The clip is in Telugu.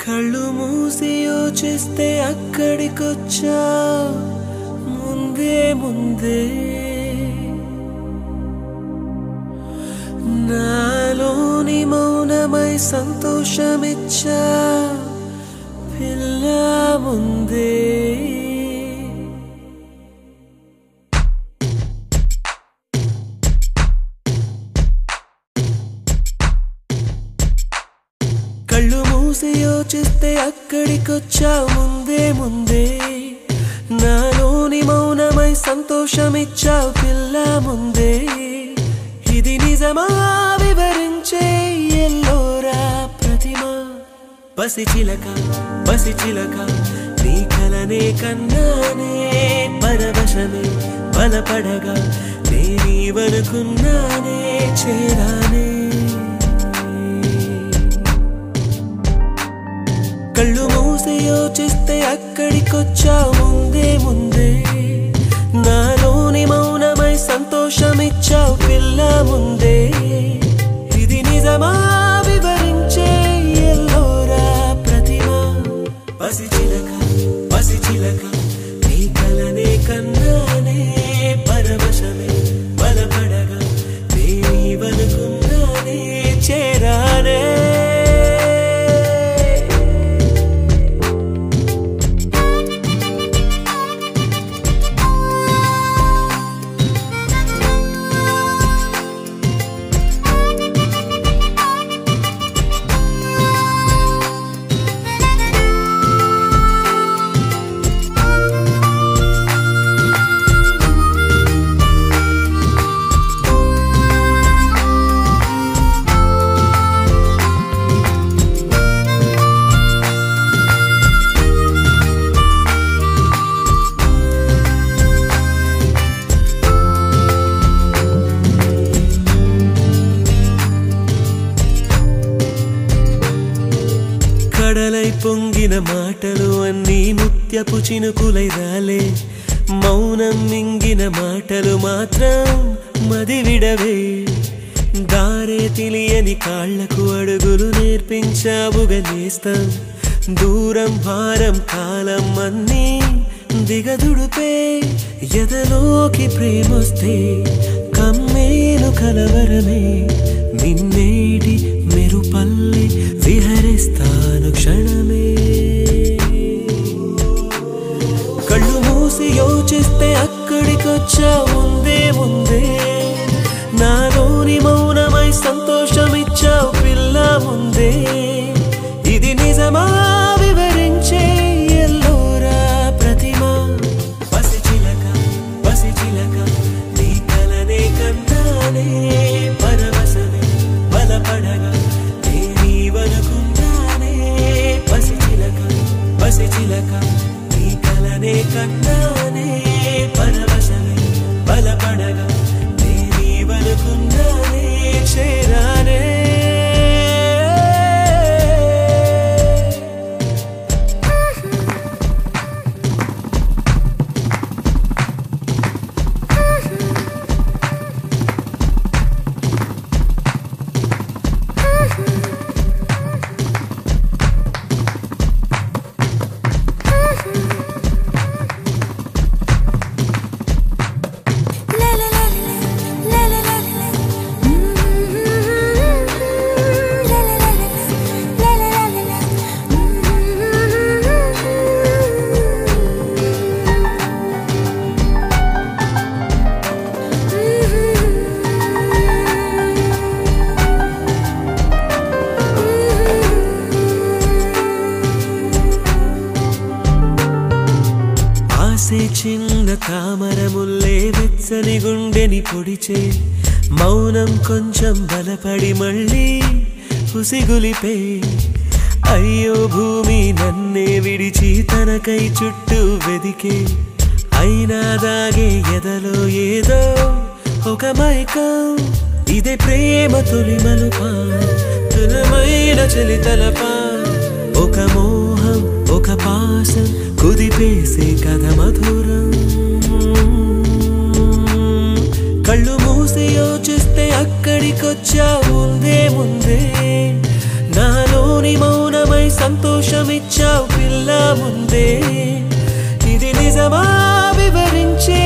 కళ్ళు మూసి యోచిస్తే అక్కడికొచ్చా ముందే ముందే నాలోని మౌనమై సంతోషమిచ్చా పిల్ల ముందే కళ్ళు మూసి యోచిస్తే అక్కడికొచ్చా ముందే ముందే నాలోని మౌనమై సంతోషమిచ్చావు పిల్ల ముందే ఇది నిజమా వివరించే ఎల్లోరా ప్రతిమ పసిచిలక నీ కలనే కన్నానే పరవశమే బలపడగా నేనీవనుకున్నానే చేరానే కళ్ళు మూసి యోచిస్తే అక్కడికొచ్చావు ముందే ముందే నాలోని మౌనమై సంతోషమిచ్చావు పిల్ల ముందే ఇది నిజమా వివరించే ఎల్లోరా ప్రతిమ పసిచిలక నీ కలనే కన్నానే పరవశమే బలపడగా నేనీవనుకున్నానే చేరానే కడలై పొంగిన మాటలు అన్నీ ముత్యపు చినుకులై రాలే మౌనం మింగిన మాటలు మాత్రం మదివిడవే దారే తెలియని కాళ్లకు అడుగులు నేర్పించావుగా నేస్తం దూరం భారం కాలం అన్నీ దిగదుడుపే ఎదలోకి ప్రేమొస్తే కమ్మేలు కలవరమే నిన్నేటి మెరుపల్లె విహరిస్తాను క్షణమే కళ్ళు మూసి యోచిస్తే అక్కడికొచ్చా ముందే ముందే నాలోని మౌనమై సంతోషమిచ్చావు పిల్ల ముందే ఇది నిజమా వివరించే ఎల్లోరా ప్రతిమ పసిచిలక నీ కలనే కన్నానే పరవశమే బలపడగా నేనీవనుకున్నానే పసిచిలక నీ కలనే కన్నానే పరవశమే బలపడగా నేనీవనుకున్నానే చేరానే చిన్న తామర ముల్లే వెచ్చని గుండెని పొడిచే మౌనం కొంచెం బలపడి మళ్ళీ ఉసిగులిపే అయ్యో భూమి నన్నే విడిచి తనకై చుట్టూ వెదికే అయినా దాగే ఎదలో ఏదో ఒక మైకం ఇదే ప్రేమ తొలి మలుపా తులమైన చలితలపా ఒక మోహం ఒక పాసం కుదిపేసే కథ మధురం కళ్ళు మూసి యోచిస్తే అక్కడికొచ్చా ముందే ముందే నాలోని మౌనమై సంతోషం సంతోషమిచ్చావు పిల్ల ముందే ఇది నిజమా వివరించే